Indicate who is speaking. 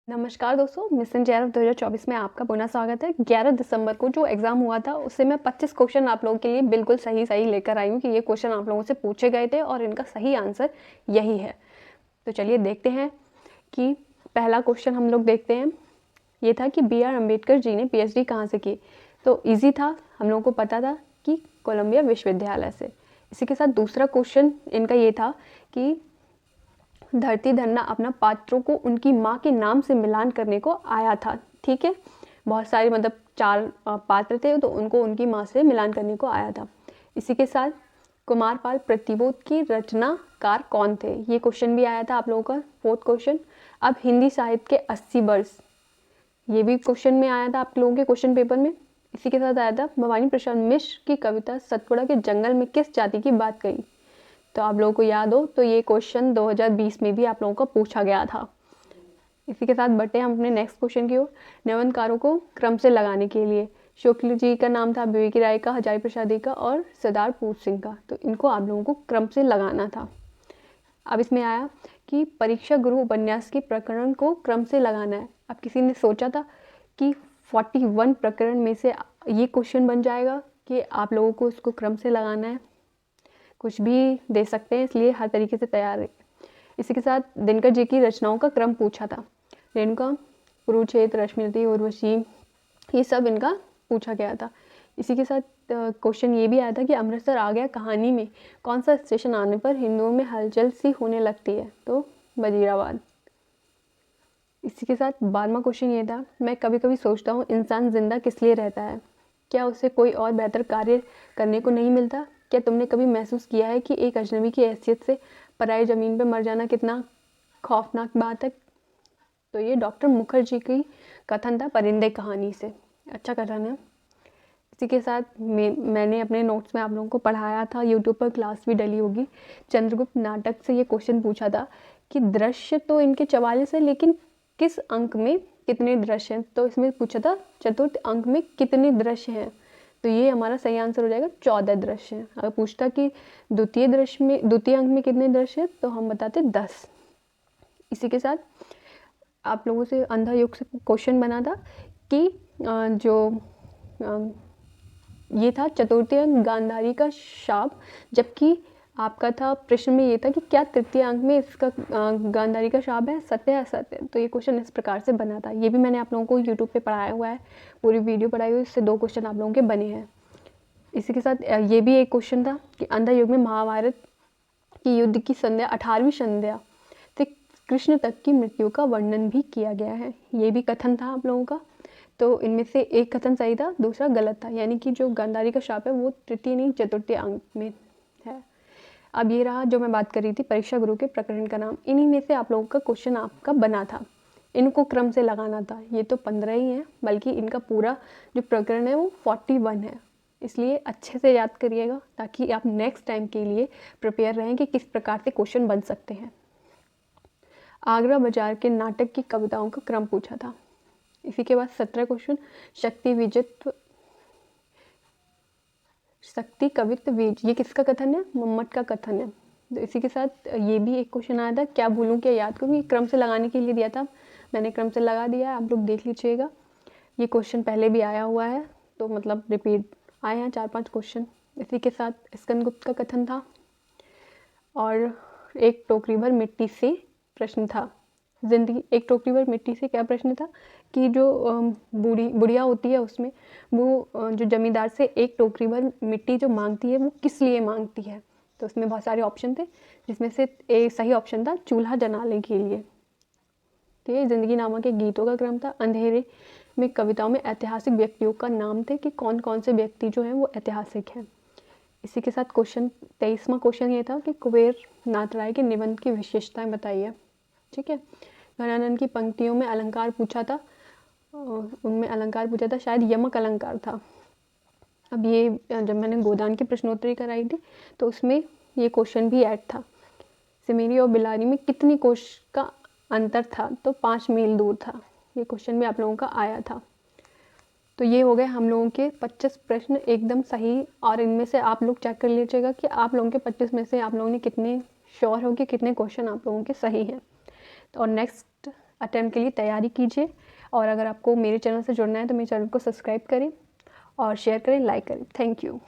Speaker 1: नमस्कार दोस्तों, mission JRF 2024 में आपका पुनः स्वागत है। 11 दिसंबर को जो एग्ज़ाम हुआ था उससे मैं 25 क्वेश्चन आप लोगों के लिए बिल्कुल सही लेकर आई हूँ कि ये क्वेश्चन आप लोगों से पूछे गए थे और इनका सही आंसर यही है। तो चलिए देखते हैं कि पहला क्वेश्चन हम लोग देखते हैं। ये था कि B.R. अम्बेडकर जी ने PhD कहाँ से की। तो ईजी था, हम लोगों को पता था कि कोलंबिया विश्वविद्यालय से। इसी के साथ दूसरा क्वेश्चन इनका ये था कि धरती धन्ना अपना पात्रों को उनकी माँ के नाम से मिलान करने को आया था। ठीक है, बहुत सारे मतलब 4 पात्र थे तो उनको उनकी माँ से मिलान करने को आया था। इसी के साथ कुमारपाल प्रतिबोध के रचनाकार कौन थे, ये क्वेश्चन भी आया था आप लोगों का। 4th क्वेश्चन, अब हिंदी साहित्य के 80 वर्ष, ये भी क्वेश्चन में आया था आप लोगों के क्वेश्चन पेपर में। इसी के साथ आया था भवानी प्रसाद मिश्र की कविता सतपुड़ा के जंगल में किस जाति की बात कही। तो आप लोगों को याद हो तो ये क्वेश्चन 2020 में भी आप लोगों को पूछा गया था। इसी के साथ बढ़ते हैं हम अपने नेक्स्ट क्वेश्चन की ओर। निबंधकारों को क्रम से लगाने के लिए शुक्ल जी का नाम था, विवेकी राय का, हजारी प्रसादी का और सरदार पूज सिंह का। तो इनको आप लोगों को क्रम से लगाना था। अब इसमें आया कि परीक्षा गुरु उपन्यास के प्रकरण को क्रम से लगाना है। अब किसी ने सोचा था कि 41 प्रकरण में से ये क्वेश्चन बन जाएगा कि आप लोगों को इसको क्रम से लगाना है, कुछ भी दे सकते हैं, इसलिए हर तरीके से तैयार है। इसी के साथ दिनकर जी की रचनाओं का क्रम पूछा था। रेणुका, कुरुक्षेत्र, रश्मिरथी, उर्वशी, ये सब इनका पूछा गया था। इसी के साथ क्वेश्चन ये भी आया था कि अमृतसर आ गया कहानी में कौन सा स्टेशन आने पर हिंदुओं में हलचल सी होने लगती है। तो वजीराबाद। इसी के साथ 12वां क्वेश्चन ये था, मैं कभी कभी सोचता हूँ इंसान जिंदा किस लिए रहता है, क्या उसे कोई और बेहतर कार्य करने को नहीं मिलता। क्या तुमने कभी महसूस किया है कि एक अजनबी की हैसियत से पराई ज़मीन पर मर जाना कितना खौफनाक बात है। तो ये डॉक्टर मुखर्जी की कथन था परिंदे कहानी से, अच्छा कथन है। इसी के साथ मैंने अपने नोट्स में आप लोगों को पढ़ाया था, यूट्यूब पर क्लास भी डली होगी। चंद्रगुप्त नाटक से ये क्वेश्चन पूछा था कि दृश्य तो इनके 44 है, लेकिन किस अंक में कितने दृश्य हैं। तो इसमें पूछा था चतुर्थ अंक में कितने दृश्य हैं। तो ये हमारा सही आंसर हो जाएगा 14 दृश्य हैं। अगर पूछता कि द्वितीय अंक में कितने दृश्य हैं तो हम बताते 10। इसी के साथ आप लोगों से अंधा योग से क्वेश्चन बना था कि ये था चतुर्थी अंक गांधारी का शाप, जबकि आपका था प्रश्न में ये था कि क्या तृतीय अंक में इसका गांधारी का शाप है, सत्य है असत्य। तो ये क्वेश्चन इस प्रकार से बना था। ये भी मैंने आप लोगों को यूट्यूब पे पढ़ाया हुआ है, पूरी वीडियो पढ़ाई हुई, इससे 2 क्वेश्चन आप लोगों के बने हैं। इसी के साथ ये भी एक क्वेश्चन था कि अंधा युग में महाभारत की युद्ध की संध्या 18वीं संध्या से कृष्ण तक की मृत्यु का वर्णन भी किया गया है। ये भी कथन था आप लोगों का। तो इनमें से एक कथन सही था, दूसरा गलत था, यानी कि जो गांधारी का शाप है वो तृतीय नहीं चतुर्थी अंक में है। अब ये रहा जो मैं बात कर रही थी परीक्षा गुरु के प्रकरण का नाम। इन्हीं में से आप लोगों का क्वेश्चन आपका बना था, इनको क्रम से लगाना था। ये तो 15 ही हैं, बल्कि इनका पूरा जो प्रकरण है वो 41 है। इसलिए अच्छे से याद करिएगा ताकि आप नेक्स्ट टाइम के लिए प्रिपेयर रहें कि किस प्रकार से क्वेश्चन बन सकते हैं। आगरा बाजार के नाटक की कविताओं का क्रम पूछा था। इसी के बाद 17 क्वेश्चन, शक्ति कवित्व बीज, ये किसका कथन है, मम्मट का कथन है। तो इसी के साथ ये भी एक क्वेश्चन आया था, क्या भूलूं क्या याद करूं, ये क्रम से लगाने के लिए दिया था, मैंने क्रम से लगा दिया है, आप लोग देख लीजिएगा। ये क्वेश्चन पहले भी आया हुआ है, तो मतलब रिपीट आए हैं 4-5 क्वेश्चन। इसी के साथ स्कंदगुप्त का कथन था और एक टोकरी भर मिट्टी से प्रश्न था। जिंदगी एक टोकरी भर मिट्टी से क्या प्रश्न था कि जो बुढ़िया होती है उसमें वो जो जमींदार से एक टोकरी भर मिट्टी जो मांगती है वो किस लिए मांगती है। तो उसमें बहुत सारे ऑप्शन थे, जिसमें से एक सही ऑप्शन था चूल्हा जलाने के लिए। तो ये जिंदगी नामा के गीतों का क्रम था। अंधेरे में कविताओं में ऐतिहासिक व्यक्तियों का नाम थे कि कौन कौन से व्यक्ति जो हैं वो ऐतिहासिक हैं। इसी के साथ 23वां क्वेश्चन ये था कि कुबेर नाथ राय के निबंध की विशेषताएं बताइए। ठीक है, घनानंद की पंक्तियों में अलंकार पूछा था, उनमें अलंकार पूछा था, शायद यमक अलंकार था। अब ये जब मैंने गोदान की प्रश्नोत्तरी कराई थी तो उसमें ये क्वेश्चन भी ऐड था। सिमेरी और बिलारी में कितनी कोश का अंतर था, तो 5 मील दूर था। ये क्वेश्चन भी आप लोगों का आया था। तो ये हो गए हम लोगों के 25 प्रश्न एकदम सही, और इनमें से आप लोग चेक कर लीजिएगा कि आप लोगों के 25 में से आप लोगों ने कितने श्योर हो कि कितने क्वेश्चन आप लोगों के सही हैं। तो और नेक्स्ट अटेम्प्ट के लिए तैयारी कीजिए। और अगर आपको मेरे चैनल से जुड़ना है तो मेरे चैनल को सब्सक्राइब करें और शेयर करें, लाइक करें। Thank you.